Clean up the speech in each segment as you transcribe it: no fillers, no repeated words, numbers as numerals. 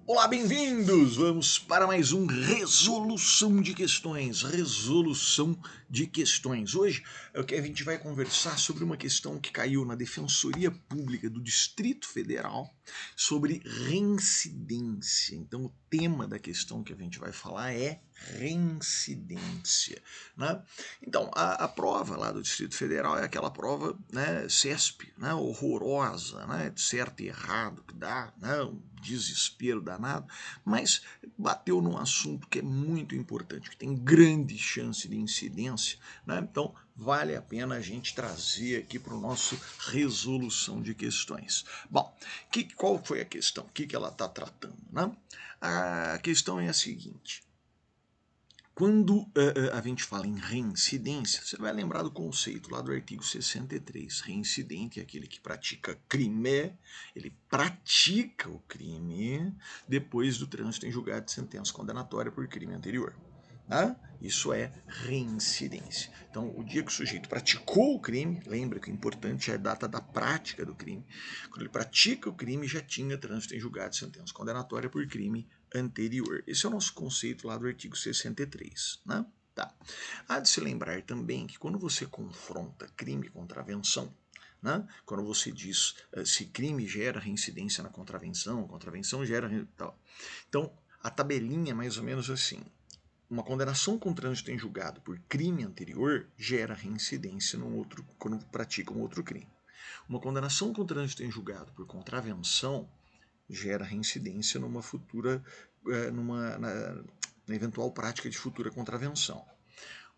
Olá, bem-vindos! Vamos para mais um Resolução de Questões. Resolução de Questões. Hoje a gente vai conversar sobre uma questão que caiu na Defensoria Pública do Distrito Federal sobre reincidência. Então, o tema da questão que a gente vai falar é reincidência. Né? Então, a prova lá do Distrito Federal é aquela prova, né, CESP, né, horrorosa, né, de certo e errado que dá, né, um desespero danado, mas bateu num assunto que é muito importante, que tem grande chance de incidência, né? Então vale a pena a gente trazer aqui para o nosso resolução de questões. Bom, qual foi a questão? O que ela está tratando? Né? A questão é a seguinte. Quando a gente fala em reincidência, você vai lembrar do conceito lá do artigo 63. Reincidente é aquele que pratica crime, ele pratica o crime depois do trânsito em julgado de sentença condenatória por crime anterior. Tá? Isso é reincidência. Então, o dia que o sujeito praticou o crime, lembra que o importante é a data da prática do crime. Quando ele pratica o crime, já tinha trânsito em julgado de sentença condenatória por crime anterior. Esse é o nosso conceito lá do artigo 63. Né? Tá. Há de se lembrar também que quando você confronta crime e contravenção, né? Quando você diz se crime gera reincidência na contravenção, contravenção gera. Então, a tabelinha é mais ou menos assim. Uma condenação com trânsito em julgado por crime anterior gera reincidência quando pratica um outro crime. Uma condenação com trânsito em julgado por contravenção gera reincidência numa futura, na eventual prática de futura contravenção.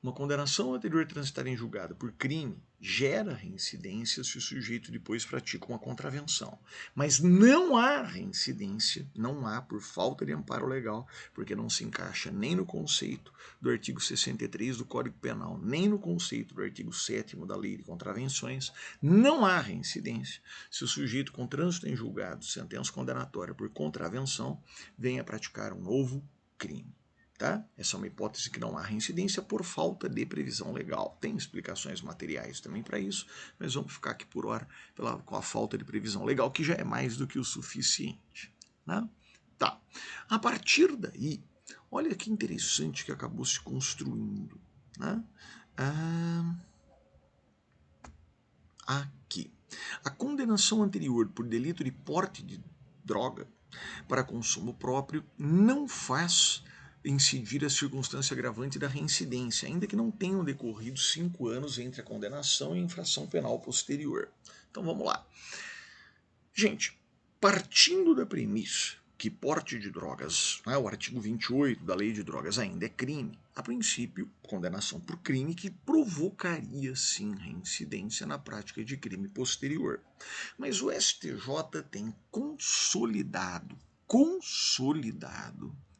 Uma condenação anterior transitada em julgado por crime gera reincidência se o sujeito depois pratica uma contravenção. Mas não há reincidência, não há por falta de amparo legal, porque não se encaixa nem no conceito do artigo 63 do Código Penal, nem no conceito do artigo 7º da Lei de Contravenções, não há reincidência se o sujeito com trânsito em julgado, sentença condenatória por contravenção, venha praticar um novo crime. Tá? Essa é uma hipótese que não há reincidência por falta de previsão legal. Tem explicações materiais também para isso, mas vamos ficar aqui por hora com a falta de previsão legal, que já é mais do que o suficiente. Né? Tá. A partir daí, olha que interessante que acabou se construindo. Né? Aqui. A condenação anterior por delito de porte de droga para consumo próprio não faz incidir a circunstância agravante da reincidência, ainda que não tenham decorrido 5 anos entre a condenação e a infração penal posterior. Então vamos lá. Gente, partindo da premissa que porte de drogas, né, o artigo 28 da Lei de Drogas ainda é crime, a princípio, condenação por crime que provocaria sim reincidência na prática de crime posterior. Mas o STJ tem consolidado,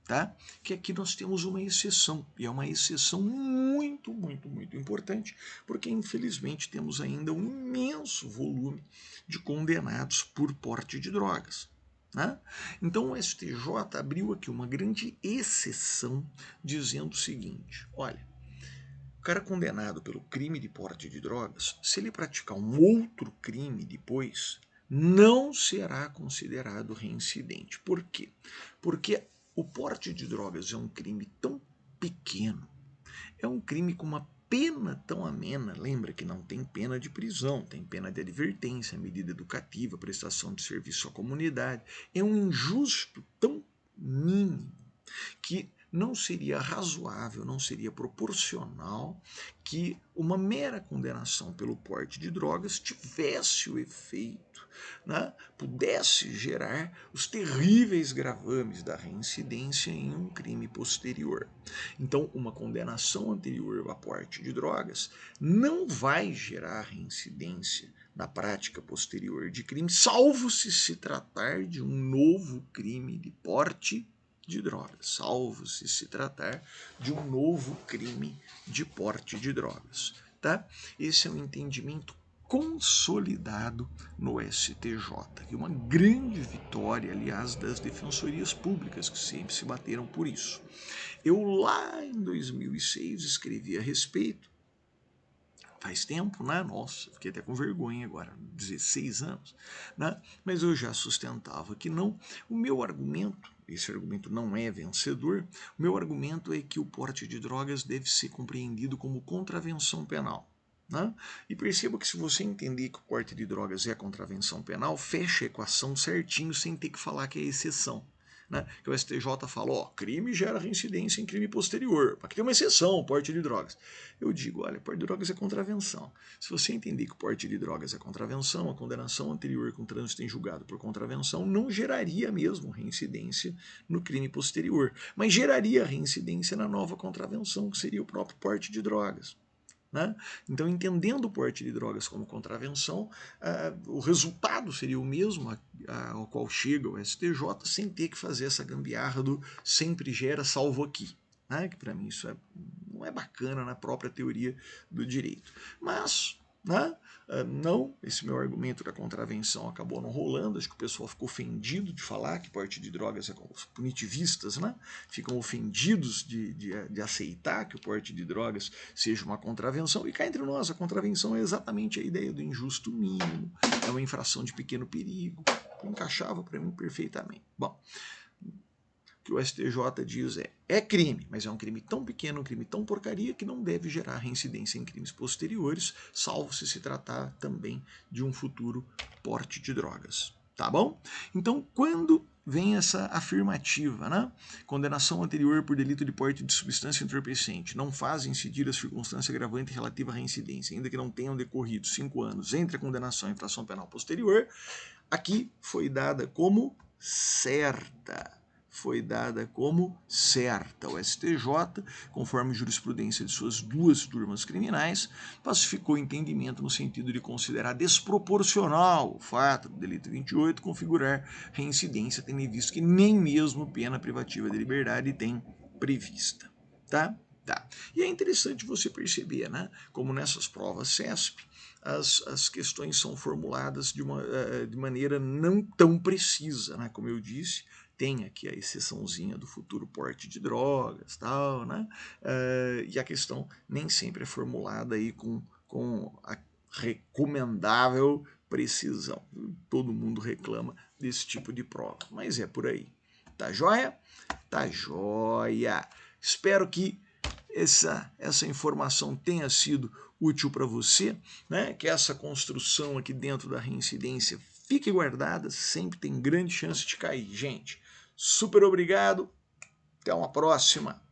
tá? Que aqui nós temos uma exceção, e é uma exceção muito, muito, muito importante, porque infelizmente temos ainda um imenso volume de condenados por porte de drogas. Né? Então o STJ abriu aqui uma grande exceção, dizendo o seguinte: olha, o cara condenado pelo crime de porte de drogas, se ele praticar um outro crime depois, não será considerado reincidente. Por quê? Porque o porte de drogas é um crime tão pequeno, é um crime com uma pena tão amena. Lembra que não tem pena de prisão, tem pena de advertência, medida educativa, prestação de serviço à comunidade. É um injusto tão mínimo que não seria razoável, não seria proporcional que uma mera condenação pelo porte de drogas tivesse o efeito, né, pudesse gerar os terríveis gravames da reincidência em um crime posterior. Então, uma condenação anterior ao porte de drogas não vai gerar reincidência na prática posterior de crime, salvo se tratar de um novo crime de porte de drogas, salvo se tratar de um novo crime de porte de drogas. Tá? Esse é um entendimento consolidado no STJ, e uma grande vitória, aliás, das defensorias públicas, que sempre se bateram por isso. Eu lá em 2006 escrevi a respeito, faz tempo, né? Nossa, fiquei até com vergonha agora, 16 anos, né? Mas eu já sustentava que não. O meu argumento esse argumento não é vencedor, o meu argumento é que o porte de drogas deve ser compreendido como contravenção penal. Né? E perceba que se você entender que o porte de drogas é contravenção penal, fecha a equação certinho sem ter que falar que é exceção. Né? Que o STJ falou, crime gera reincidência em crime posterior. Aqui tem uma exceção, porte de drogas. Eu digo, olha, porte de drogas é contravenção. Se você entender que o porte de drogas é contravenção, a condenação anterior com trânsito em julgado por contravenção não geraria mesmo reincidência no crime posterior, mas geraria reincidência na nova contravenção, que seria o próprio porte de drogas. Né? Então, entendendo o porte de drogas como contravenção, o resultado seria o mesmo ao qual chega o STJ, sem ter que fazer essa gambiarra do sempre gera salvo aqui. Né? Que para mim isso não é bacana na própria teoria do direito. Mas, né? Não, esse meu argumento da contravenção acabou não rolando, acho que o pessoal ficou ofendido de falar que porte de drogas, os punitivistas, né, ficam ofendidos de aceitar que o porte de drogas seja uma contravenção, e cá entre nós, a contravenção é exatamente a ideia do injusto mínimo, é uma infração de pequeno perigo, encaixava para mim perfeitamente. Bom, que o STJ diz é crime, mas é um crime tão pequeno, um crime tão porcaria, que não deve gerar reincidência em crimes posteriores, salvo se tratar também de um futuro porte de drogas. Tá bom? Então, quando vem essa afirmativa, né? Condenação anterior por delito de porte de substância entorpecente não faz incidir a circunstância agravante relativa à reincidência, ainda que não tenham decorrido 5 anos entre a condenação e a infração penal posterior, aqui foi dada como certa. Foi dada como certa. O STJ, conforme jurisprudência de suas 2 turmas criminais, pacificou o entendimento no sentido de considerar desproporcional o fato do delito 28 configurar reincidência, tendo em vista que nem mesmo pena privativa de liberdade tem prevista. Tá? Tá. E é interessante você perceber, né, como nessas provas CESP, as questões são formuladas de maneira não tão precisa, né, como eu disse, tem aqui a exceçãozinha do futuro porte de drogas, tal, né? E a questão nem sempre é formulada aí com a recomendável precisão. Todo mundo reclama desse tipo de prova, mas é por aí. Tá joia? Tá joia! Espero que essa informação tenha sido útil para você, né? Que essa construção aqui dentro da reincidência fique guardada, sempre tem grande chance de cair. Gente, super obrigado, até uma próxima.